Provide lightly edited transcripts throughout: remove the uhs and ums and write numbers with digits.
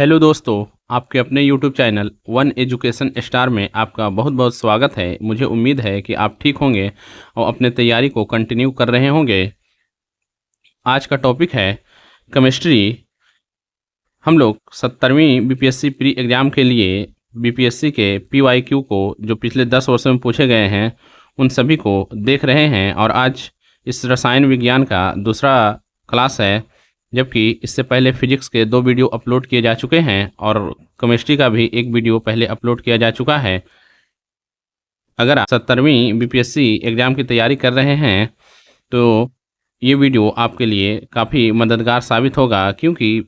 Hello दोस्तों, आपके अपने YouTube channel one education star में आपका बहुत बहुत स्वागत है। मुझे उम्मीद है कि आप ठीक होंगे और अपने तैयारी को कंटिन्यू कर रहे होंगे। आज का टॉपिक है केमिस्ट्री। हम लोग 70वीं बीपीएससी प्री एग्ज़ाम के लिए बीपीएससी के पीवाईक्यू को जो पिछले 10 वर्षों में पूछे गए हैं उन सभी को देख रहे हैं। और आज इस रसायन विज्ञान का दूसरा क्लास है, जबकि इससे पहले फिजिक्स के 2 वीडियो अपलोड किए जा चुके हैं और केमिस्ट्री का भी 1 वीडियो पहले अपलोड किया जा चुका है। अगर आप 70वीं बीपीएससी एग्ज़ाम की तैयारी कर रहे हैं तो ये वीडियो आपके लिए काफ़ी मददगार साबित होगा, क्योंकि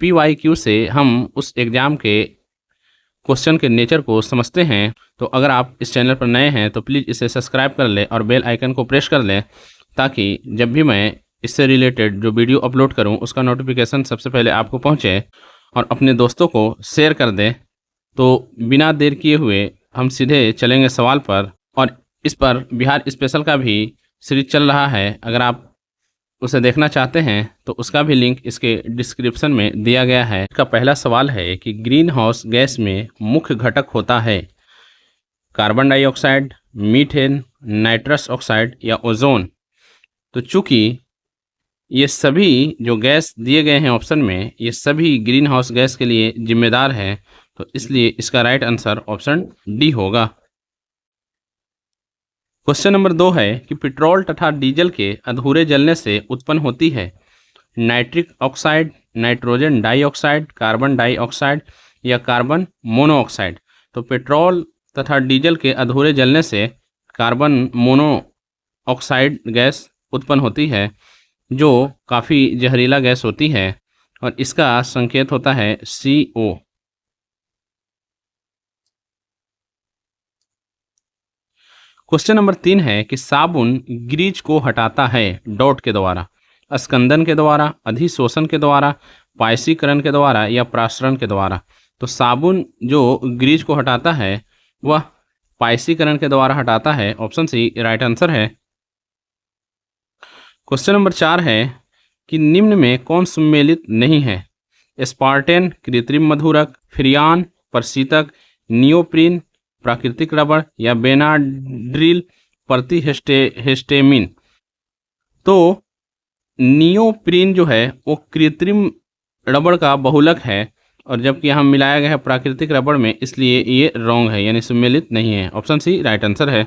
पीवाईक्यू से हम उस एग्ज़ाम के क्वेश्चन के नेचर को समझते हैं। तो अगर आप इस चैनल पर नए हैं तो प्लीज़ इसे सब्सक्राइब कर लें और बेल आइकन को प्रेस कर लें, ताकि जब भी मैं इससे रिलेटेड जो वीडियो अपलोड करूं उसका नोटिफिकेशन सबसे पहले आपको पहुंचे, और अपने दोस्तों को शेयर कर दें। तो बिना देर किए हुए हम सीधे चलेंगे सवाल पर। और इस पर बिहार स्पेशल का भी सीरीज चल रहा है, अगर आप उसे देखना चाहते हैं तो उसका भी लिंक इसके डिस्क्रिप्शन में दिया गया है। इसका पहला सवाल है कि ग्रीन हाउस गैस में मुख्य घटक होता है carbon dioxide, methane, nitrous oxide या ओजोन। तो चूंकि ये सभी जो गैस दिए गए हैं ऑप्शन में, ये सभी ग्रीन हाउस गैस के लिए जिम्मेदार है, तो इसलिए इसका राइट आंसर ऑप्शन डी होगा। क्वेश्चन नंबर 2 है कि पेट्रोल तथा डीजल के अधूरे जलने से उत्पन्न होती है nitric oxide, nitrogen dioxide, carbon dioxide या कार्बन मोनोऑक्साइड। तो पेट्रोल तथा डीजल के अधूरे जलने से कार्बन मोनोऑक्साइड गैस उत्पन्न होती है, जो काफ़ी जहरीला गैस होती है, और इसका संकेत होता है CO। क्वेश्चन नंबर 3 है कि साबुन ग्रीज को हटाता है डॉट के द्वारा, स्कंदन के द्वारा, अधिशोषण के द्वारा, पायसीकरण के द्वारा या प्रासरण के द्वारा। तो साबुन जो ग्रीज को हटाता है वह पायसीकरण के द्वारा हटाता है। ऑप्शन सी राइट आंसर है। क्वेश्चन नंबर 4 है कि निम्न में कौन सम्मिलित नहीं है स्पार्टेन कृत्रिम मधुरक, फ्रियान प्रशीतक, नियोप्रीन प्राकृतिक रबड़ या बेनाड्रिल प्रतिहिस्टेमिन। तो नियोप्रीन जो है वो कृत्रिम रबड़ का बहुलक है, और जबकि यहाँ मिलाया गया है प्राकृतिक रबड़ में, इसलिए ये रॉन्ग है, यानी सम्मिलित नहीं है। ऑप्शन सी राइट आंसर है।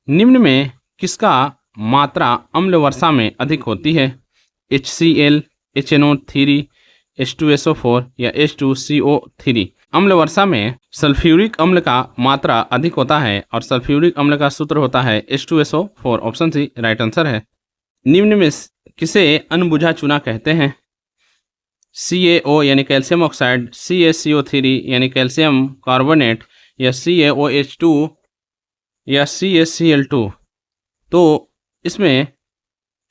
निम्न में किसका मात्रा अम्ल वर्षा में अधिक होती है HCl, HNO3, H2SO4 या H2CO3। अम्ल वर्षा में सल्फ्यूरिक अम्ल का मात्रा अधिक होता है, और सल्फ्यूरिक अम्ल का सूत्र होता है H2SO4। Option C right answer है। निम्न में किसे अनबुझा चूना कहते हैं CaO यानी कैल्शियम ऑक्साइड, CaCO3 यानी कैल्शियम कार्बोनेट या CaOH2 या CaCl2। तो इसमें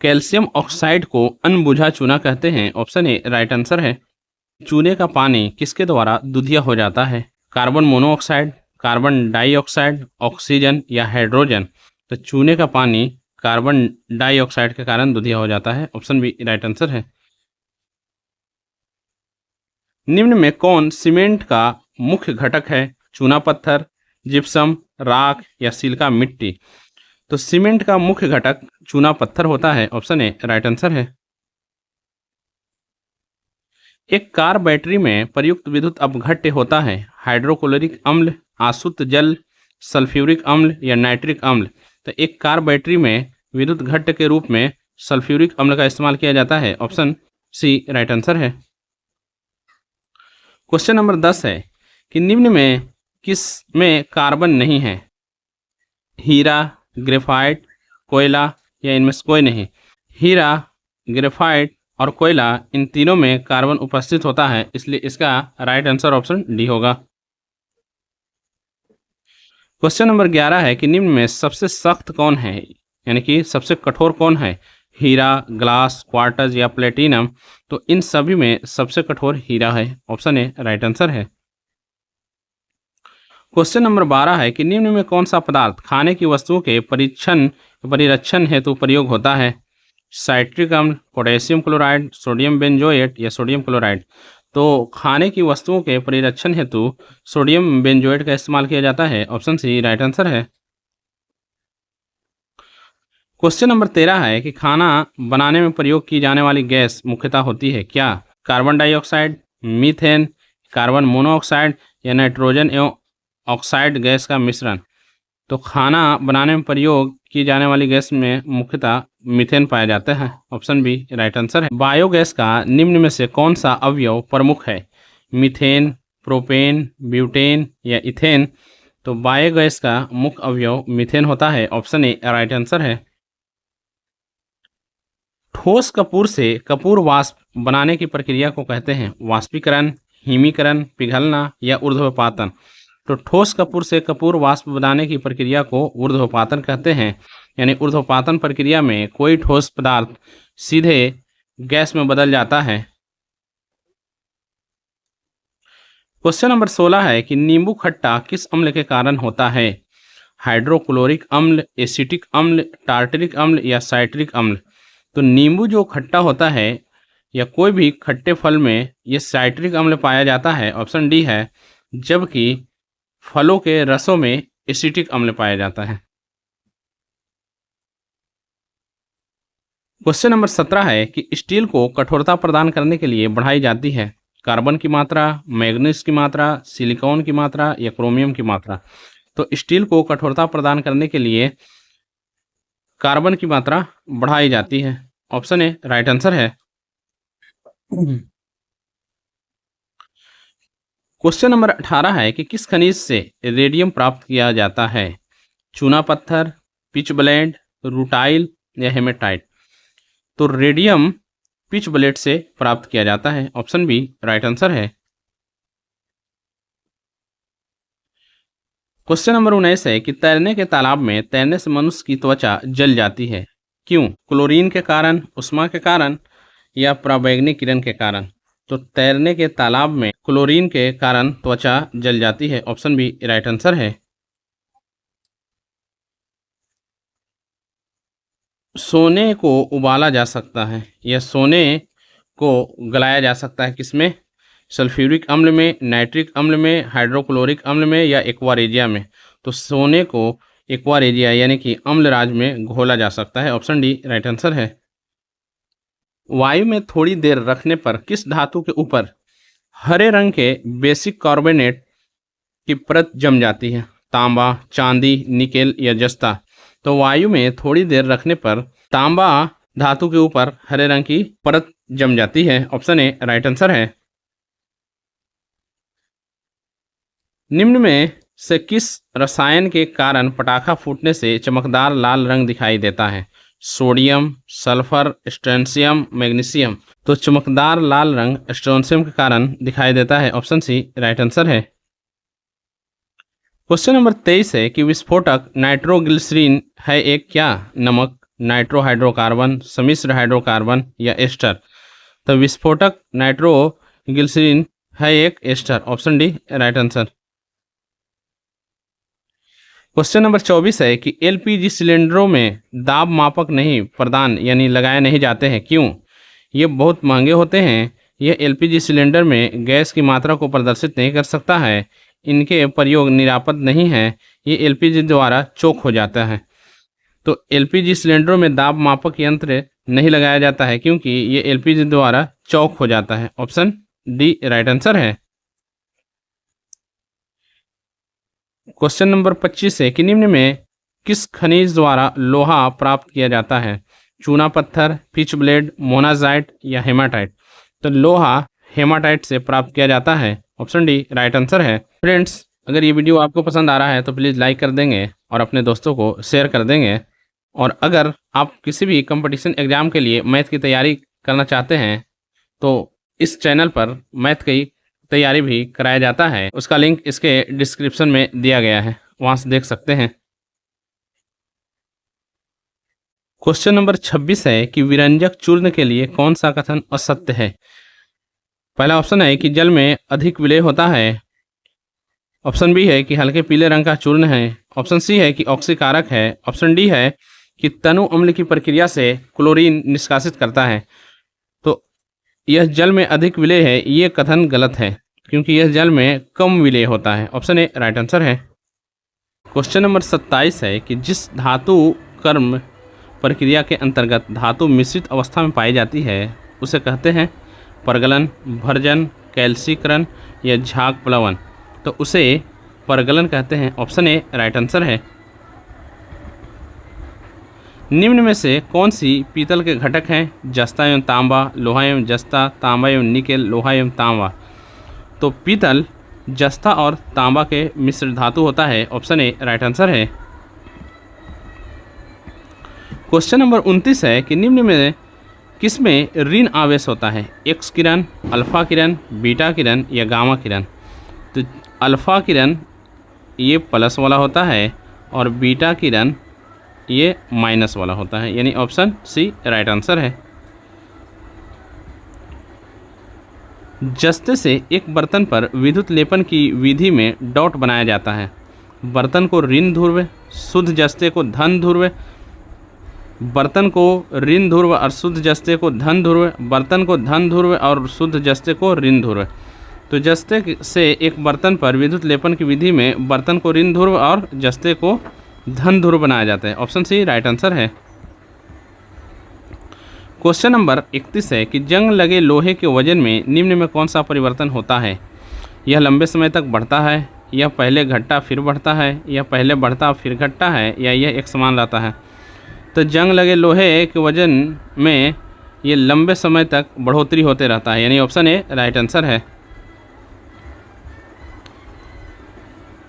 कैल्शियम ऑक्साइड को अनबुझा चूना कहते हैं। ऑप्शन ए राइट आंसर है। चूने का पानी किसके द्वारा दूधिया हो जाता है carbon monoxide, carbon dioxide, oxygen या हाइड्रोजन। तो चूने का पानी कार्बन डाइऑक्साइड के कारण दूधिया हो जाता है। ऑप्शन बी राइट आंसर है। निम्न में कौन सीमेंट का मुख्य घटक है चूना पत्थर, जिप्सम, राख या सिलिका मिट्टी। तो सीमेंट का मुख्य घटक चूना पत्थर होता है। ऑप्शन ए राइट आंसर है। एक कार बैटरी में प्रयुक्त विद्युत अपघट्य होता है हाइड्रोक्लोरिक अम्ल, आसुत जल, सल्फ्यूरिक अम्ल या नाइट्रिक अम्ल। तो एक कार बैटरी में विद्युत घट्य के रूप में सल्फ्यूरिक अम्ल का इस्तेमाल किया जाता है। ऑप्शन सी राइट आंसर है। क्वेश्चन नंबर 10 है कि निम्न में किस में कार्बन नहीं है हीरा, ग्रेफाइट, कोयला या इनमें से कोई नहीं। हीरा, ग्रेफाइट और कोयला, इन तीनों में कार्बन उपस्थित होता है, इसलिए इसका राइट आंसर ऑप्शन डी होगा। क्वेश्चन नंबर 11 है कि निम्न में सबसे सख्त कौन है, यानी कि सबसे कठोर कौन है हीरा, ग्लास, क्वार्टज या प्लेटिनम। तो इन सभी में सबसे कठोर हीरा है। ऑप्शन ए राइट आंसर है। क्वेश्चन नंबर 12 है कि निम्न में कौन सा पदार्थ खाने की वस्तुओं के परिरक्षण हेतु प्रयोग होता है साइट्रिक अम्ल, पोटेशियम क्लोराइड, सोडियम बेंजोएट या सोडियम क्लोराइड। तो खाने की वस्तुओं के परिरक्षण हेतु सोडियम बेंजोएट का इस्तेमाल किया जाता है। ऑप्शन सी राइट आंसर है। क्वेश्चन नंबर 13 है कि खाना बनाने में प्रयोग की जाने वाली गैस मुख्यतः होती है क्या? Carbon dioxide, methane, carbon monoxide या नाइट्रोजन एवं ऑक्साइड गैस का मिश्रण। तो खाना बनाने में प्रयोग की जाने वाली गैस में मुख्यतः मीथेन पाया जाता है। ऑप्शन बी राइट आंसर है। बायोगैस का निम्न में से कौन सा अवयव प्रमुख है? मीथेन, प्रोपेन, ब्यूटेन या इथेन। तो बायोगैस का मुख्य अवयव मीथेन होता है। ऑप्शन ए राइट आंसर है। ठोस कपूर से कपूर वाष्प बनाने की प्रक्रिया को कहते हैं वाष्पीकरण, हिमीकरण, पिघलना या ऊर्ध्वपातन। तो ठोस कपूर से कपूर वाष्प बनाने की प्रक्रिया को ऊर्ध्वपातन कहते हैं। यानी ऊर्ध्वपातन प्रक्रिया में कोई ठोस पदार्थ सीधे गैस में बदल जाता है। क्वेश्चन नंबर 16 है कि नींबू खट्टा किस अम्ल के कारण होता है? हाइड्रोक्लोरिक अम्ल, एसिटिक अम्ल, टार्टरिक अम्ल या साइट्रिक अम्ल। तो नींबू जो खट्टा होता है या कोई भी खट्टे फल में ये साइट्रिक अम्ल पाया जाता है। ऑप्शन डी है। जबकि फलों के रसों में एसिटिक अम्ल पाया जाता है। क्वेश्चन नंबर 17 है कि स्टील को कठोरता प्रदान करने के लिए बढ़ाई जाती है कार्बन की मात्रा, मैग्नीज की मात्रा, सिलिकॉन की मात्रा या क्रोमियम की मात्रा। तो स्टील को कठोरता प्रदान करने के लिए कार्बन की मात्रा बढ़ाई जाती है। ऑप्शन ए राइट आंसर है। क्वेश्चन नंबर 18 है कि किस खनिज से रेडियम प्राप्त किया जाता है? चूना पत्थर, पिच ब्लेंड, रूटाइल या हेमेटाइट। तो रेडियम पिच ब्लेड से प्राप्त किया जाता है। ऑप्शन बी राइट आंसर है। क्वेश्चन नंबर 19 है कि तैरने के तालाब में तैरने से मनुष्य की त्वचा जल जाती है क्यों? क्लोरीन के कारण, उष्मा के कारण या पराबैंगनी किरण के कारण। तो तैरने के तालाब में क्लोरीन के कारण त्वचा जल जाती है। ऑप्शन बी राइट आंसर है। सोने को उबाला जा सकता है या सोने को गलाया जा सकता है किसमें? सल्फ्यूरिक अम्ल में, नाइट्रिक अम्ल में, हाइड्रोक्लोरिक अम्ल में या एक्वारेजिया में। तो सोने को एक्वारेजिया यानी कि अम्ल राज में घोला जा सकता है। ऑप्शन डी राइट आंसर है। वायु में थोड़ी देर रखने पर किस धातु के ऊपर हरे रंग के बेसिक कार्बोनेट की परत जम जाती है? तांबा, चांदी, निकेल या जस्ता। तो वायु में थोड़ी देर रखने पर तांबा धातु के ऊपर हरे रंग की परत जम जाती है। ऑप्शन ए राइट आंसर है। निम्न में से किस रसायन के कारण पटाखा फूटने से चमकदार लाल रंग दिखाई देता है? Sodium, sulphur, strontium, magnesium. तो चमकदार लाल रंग स्ट्रोंशियम के कारण दिखाई देता है। ऑप्शन सी राइट आंसर है। क्वेश्चन नंबर 23 है कि विस्फोटक नाइट्रोग्लिसरीन है एक क्या? नमक, नाइट्रोहाइड्रोकार्बन, सम्मिश्र हाइड्रोकार्बन या एस्टर। तो विस्फोटक नाइट्रोग्लिसरीन है एक ester. Option D right answer. Question number 24 है कि एलपीजी सिलेंडरों में दाब मापक नहीं प्रदान यानी लगाए नहीं जाते हैं क्यों? ये बहुत महंगे होते हैं। यह एलपीजी सिलेंडर में गैस की मात्रा को प्रदर्शित नहीं कर सकता है। इनके प्रयोग निरापद नहीं है। ये एलपीजी द्वारा चोक हो जाता है। तो एलपीजी सिलेंडरों में दाब मापक यंत्र नहीं लगाया जाता है क्योंकि ये एलपीजी द्वारा चौक हो जाता है। ऑप्शन डी राइट आंसर है। क्वेश्चन नंबर 25 है कि निम्न में किस खनिज द्वारा लोहा प्राप्त किया जाता है? चूना पत्थर, पिच ब्लेड, मोनाजाइट या हेमाटाइट। तो लोहा हेमाटाइट से प्राप्त किया जाता है। ऑप्शन डी राइट आंसर है। फ्रेंड्स, अगर ये वीडियो आपको पसंद आ रहा है तो प्लीज़ लाइक कर देंगे और अपने दोस्तों को शेयर कर देंगे। और अगर आप किसी भी कंपटीशन एग्जाम के लिए मैथ की तैयारी करना चाहते हैं तो इस चैनल पर मैथ की तैयारी भी कराया जाता है। उसका लिंक इसके डिस्क्रिप्शन में दिया गया है, वहाँ से देख सकते हैं। क्वेश्चन नंबर 26 है कि विरंजक चूर्ण के लिए कौन सा कथन असत्य है? पहला ऑप्शन है कि जल में अधिक विलय होता है। ऑप्शन बी है कि हल्के पीले रंग का चूर्ण है। ऑप्शन सी है कि ऑक्सीकारक है। ऑप्शन डी है कि तनु अम्ल की प्रक्रिया से क्लोरीन निष्कासित करता है, तो यह जल में अधिक विलेय है, ये कथन गलत है क्योंकि यह जल में कम विलेय होता है। ऑप्शन ए राइट आंसर है। क्वेश्चन नंबर 27 है कि जिस धातु कर्म प्रक्रिया के अंतर्गत धातु मिश्रित अवस्था में पाई जाती है उसे कहते हैं परगलन, भर्जन, कैल्सीकरण या झाग प्लवन, तो उसे परगलन कहते हैं। ऑप्शन ए राइट आंसर है। निम्न में से कौन सी पीतल के घटक हैं? जस्ता एवं तांबा, लोहा एवं जस्ता, तांबा एवं निकेल, लोहा एवं तांबा। तो पीतल जस्ता और तांबा के मिश्र धातु होता है। ऑप्शन ए राइट आंसर है। क्वेश्चन नंबर 29 है कि निम्न में किसमें ऋण आवेश होता है? एक्स किरण, अल्फा किरण, बीटा किरण या गामा किरण। तो अल्फा किरण ये प्लस वाला होता है और बीटा किरण ये माइनस वाला होता है, यानी ऑप्शन सी राइट आंसर है। जस्ते से एक बर्तन पर विद्युत लेपन की विधि में डॉट बनाया जाता है। बर्तन को ऋण ध्रुव, शुद्ध जस्ते को धन ध्रुव, बर्तन को ऋण ध्रुव और शुद्ध जस्ते को धन ध्रुव, बर्तन को धन ध्रुव और शुद्ध जस्ते को ऋण ध्रुव। तो जस्ते से एक बर्तन पर विद्युत लेपन की विधि में बर्तन को ऋण ध्रुव और जस्ते को धन ध्रुव बनाया जाता है। ऑप्शन सी राइट आंसर है। क्वेश्चन नंबर 31 है कि जंग लगे लोहे के वजन में निम्न में कौन सा परिवर्तन होता है? यह लंबे समय तक बढ़ता है, यह पहले घटता फिर बढ़ता है, यह पहले बढ़ता फिर घटता है, या यह एक समान रहता है। तो जंग लगे लोहे के वजन में ये लंबे समय तक बढ़ोतरी होते रहता है, यानी ऑप्शन ए राइट आंसर है।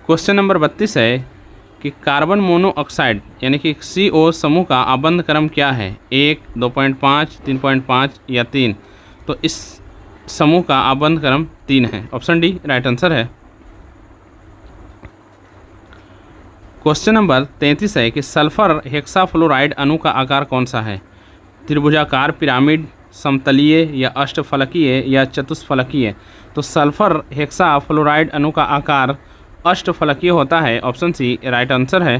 क्वेश्चन नंबर 32 है कि कार्बन मोनोऑक्साइड यानी कि CO समूह का आबंध क्रम क्या है? 1, 2.5, 3.5 या 3। तो इस समूह का आबंध क्रम 3 है। ऑप्शन डी राइट आंसर है। क्वेश्चन नंबर 33 है कि सल्फर हेक्साफ्लोराइड अणु का आकार कौन सा है? त्रिभुजाकार, पिरामिड, समतलीय या अष्टफलकीय या चतुष्फलकीय। तो सल्फर हेक्साफ्लोराइड अणु का आकार अष्टफलकीय होता है। ऑप्शन सी राइट आंसर है।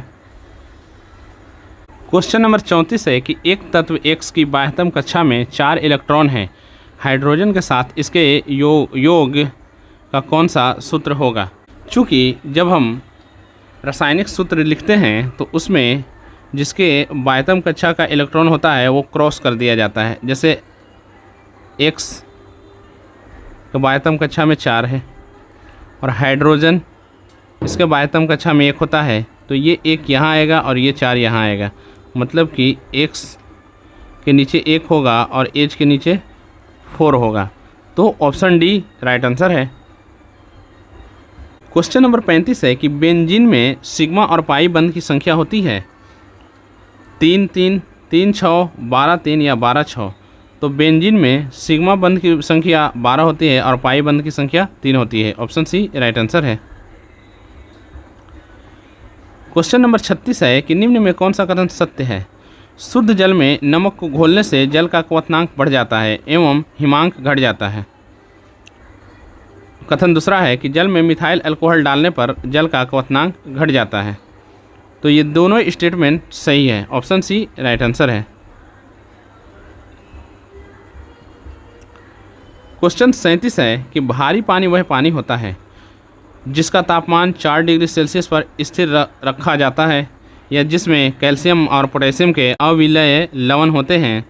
क्वेश्चन नंबर 34 है कि एक तत्व X की बाह्यतम कक्षा में 4 इलेक्ट्रॉन हैं। हाइड्रोजन के साथ इसके योग का कौन सा सूत्र होगा? चूँकि जब हम रासायनिक सूत्र लिखते हैं तो उसमें जिसके बाह्यतम कक्षा का इलेक्ट्रॉन होता है वो क्रॉस कर दिया जाता है। जैसे X का बाह्यतम कक्षा में 4 है और हाइड्रोजन इसके बाह्यतम कक्षा में 1 होता है, तो ये 1 यहाँ आएगा और ये 4 यहाँ आएगा। मतलब कि X के नीचे 1 होगा और H के नीचे 4 होगा। तो ऑप्शन डी राइट आंसर है। क्वेश्चन नंबर 35 है कि बेंजीन में सिग्मा और पाई बंध की संख्या होती है 3, 3, 3, 6, 12, 3 या 12, 6। तो बेंजीन में सिग्मा बंध की संख्या 12 होती है और पाई बंध की संख्या 3 होती है। ऑप्शन सी राइट आंसर है। क्वेश्चन नंबर 36 है कि निम्न में कौन सा कथन सत्य है? शुद्ध जल में नमक को घोलने से जल का क्वथनांक बढ़ जाता है एवं हिमांक घट जाता है। कथन दूसरा है कि जल में मिथाइल अल्कोहल डालने पर जल का क्वथनांक घट जाता है। तो ये दोनों स्टेटमेंट सही है। ऑप्शन सी राइट आंसर है। क्वेश्चन 37 है कि भारी पानी वह पानी होता है जिसका तापमान 4 डिग्री सेल्सियस पर स्थिर रखा जाता है या जिसमें कैल्शियम और पोटेशियम के अविलेय लवण होते हैं,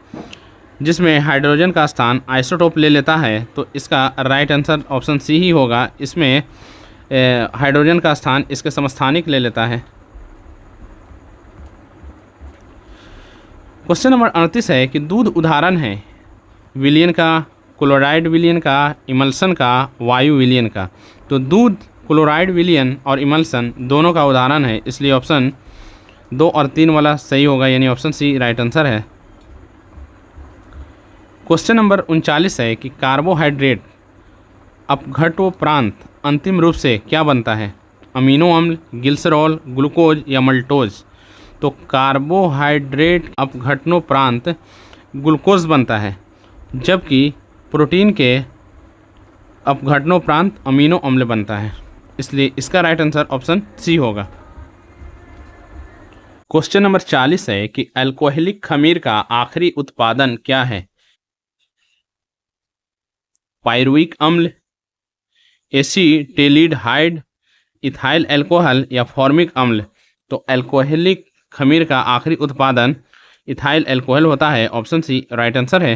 जिसमें हाइड्रोजन का स्थान आइसोटोप ले लेता है। तो इसका राइट आंसर ऑप्शन सी ही होगा। इसमें हाइड्रोजन का स्थान इसके समस्थानिक ले लेता है। क्वेश्चन नंबर 38 है कि दूध उदाहरण है विलयन का, क्लोराइड विलयन का, इमल्सन का, वायु विलयन का। तो दूध क्लोराइड विलयन और इमल्सन दोनों का उदाहरण है, इसलिए ऑप्शन 2 और 3 वाला सही होगा, यानी ऑप्शन सी राइट आंसर है। क्वेश्चन नंबर 39 है कि कार्बोहाइड्रेट अपघटोपरांत अंतिम रूप से क्या बनता है? अमीनो अम्ल, ग्लिसरॉल, ग्लूकोज या मल्टोज। तो कार्बोहाइड्रेट अपघटनोपरांत ग्लूकोज बनता है, जबकि प्रोटीन के अपघटनोपरांत अमीनो अम्ल बनता है, इसलिए इसका राइट आंसर ऑप्शन सी होगा। क्वेश्चन नंबर 40 है कि अल्कोहलिक खमीर का आखिरी उत्पादन क्या है? पायरुविक अम्ल, एसीटेल्डिहाइड, इथाइल अल्कोहल या फॉर्मिक अम्ल। तो अल्कोहलिक खमीर का आखिरी उत्पादन इथाइल अल्कोहल होता है। ऑप्शन सी राइट आंसर है।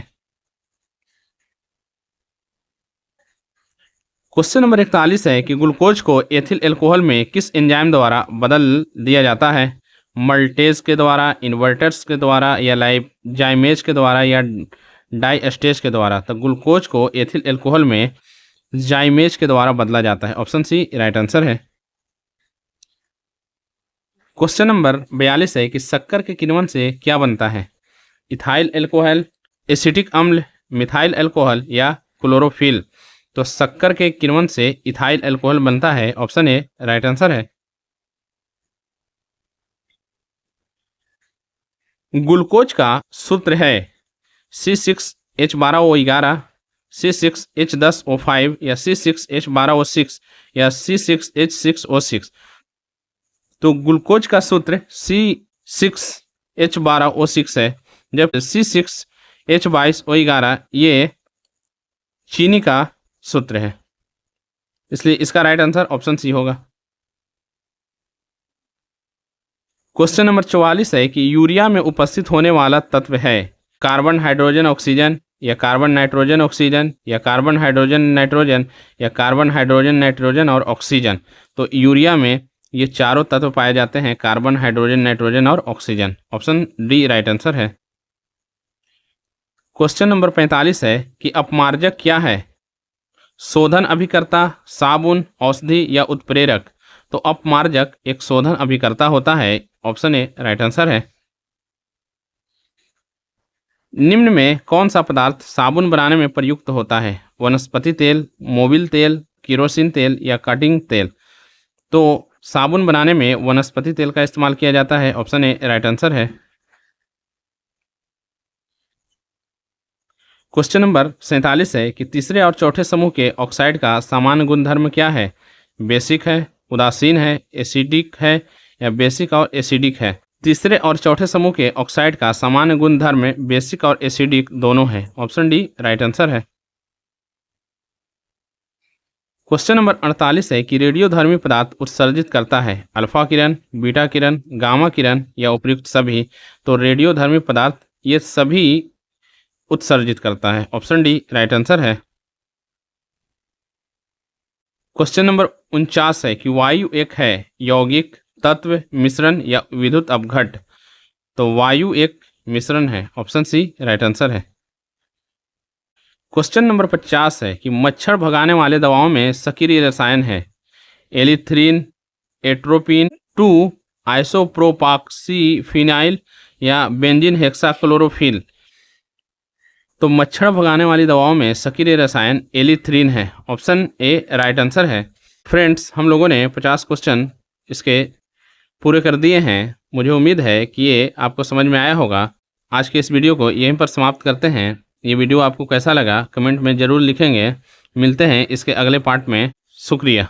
क्वेश्चन नंबर 41 है कि ग्लूकोज को एथिल अल्कोहल में किस एंजाइम द्वारा बदल दिया जाता है? मल्टेज के द्वारा, इन्वर्टर्स के द्वारा या लाइजाइमेज के द्वारा या डाइएस्टेज के द्वारा। तो ग्लूकोज को एथिल अल्कोहल में जाइमेज के द्वारा बदला जाता है। ऑप्शन सी राइट आंसर है। क्वेश्चन नंबर 42 है कि शक्कर के किण्वन से क्या बनता है? इथाइल अल्कोहल, एसिटिक अम्ल, मिथाइल अल्कोहल या क्लोरोफिल। तो शक्कर के किण्वन से इथाइल अल्कोहल बनता है। ऑप्शन ए राइट आंसर है। ग्लूकोज का सूत्र है C6H12O11, C6H10O5 या C6H12O6 या C6H6O6। तो ग्लूकोज का सूत्र C6H12O6 है, जब C6H22O11 ये चीनी का सूत्र है, इसलिए इसका राइट आंसर ऑप्शन सी होगा। क्वेश्चन नंबर 44 है कि यूरिया में उपस्थित होने वाला तत्व है कार्बन हाइड्रोजन ऑक्सीजन या कार्बन नाइट्रोजन ऑक्सीजन या कार्बन हाइड्रोजन नाइट्रोजन या कार्बन हाइड्रोजन नाइट्रोजन और ऑक्सीजन। तो यूरिया में ये चारों तत्व पाए जाते हैं, कार्बन हाइड्रोजन नाइट्रोजन और oxygen. Option D right answer है। क्वेश्चन नंबर 45 है कि अपमार्जक क्या है? शोधन अभिकर्ता, साबुन, औषधि या उत्प्रेरक। तो अपमार्जक एक शोधन अभिकर्ता होता है। ऑप्शन ए राइट आंसर है। निम्न में कौन सा पदार्थ साबुन बनाने में प्रयुक्त होता है? वनस्पति तेल, मोबिल तेल, केरोसिन तेल या कटिंग तेल। तो साबुन बनाने में वनस्पति तेल का इस्तेमाल किया जाता है। ऑप्शन ए राइट आंसर है। क्वेश्चन नंबर 47 है कि तीसरे और चौथे समूह के ऑक्साइड का सामान्य गुणधर्म क्या है? बेसिक है, उदासीन है, एसिडिक है या बेसिक और एसिडिक है। तीसरे और चौथे समूह के ऑक्साइड का सामान्य गुणधर्म बेसिक और एसिडिक दोनों है। ऑप्शन डी राइट आंसर है। क्वेश्चन नंबर 48 है कि रेडियोधर्मी पदार्थ उत्सर्जित करता है अल्फा किरण, बीटा किरण, गामा किरण या उपयुक्त सभी। तो रेडियोधर्मी पदार्थ ये सभी उत्सर्जित करता है। ऑप्शन डी राइट आंसर है। क्वेश्चन नंबर 49 है कि वायु एक है यौगिक, तत्व, मिश्रण या विद्युत अपघट्ट। तो वायु एक मिश्रण है। ऑप्शन सी राइट आंसर है। क्वेश्चन नंबर 50 है कि मच्छर भगाने वाले दवाओं में सक्रिय रसायन है एलिथ्रीन, एट्रोपिन 2, आइसोप्रोपाक्सीफिनाइल या बेंजीन हेक्साक्लोरोफिल। तो मच्छर भगाने वाली दवाओं में सक्रिय रसायन एलिथ्रीन है। ऑप्शन ए राइट आंसर है। फ्रेंड्स, हम लोगों ने 50 क्वेश्चन इसके पूरे कर दिए हैं। मुझे उम्मीद है कि ये आपको समझ में आया होगा। आज के इस वीडियो को यहीं पर समाप्त करते हैं। ये वीडियो आपको कैसा लगा कमेंट में ज़रूर लिखेंगे। मिलते हैं इसके अगले पार्ट में। शुक्रिया।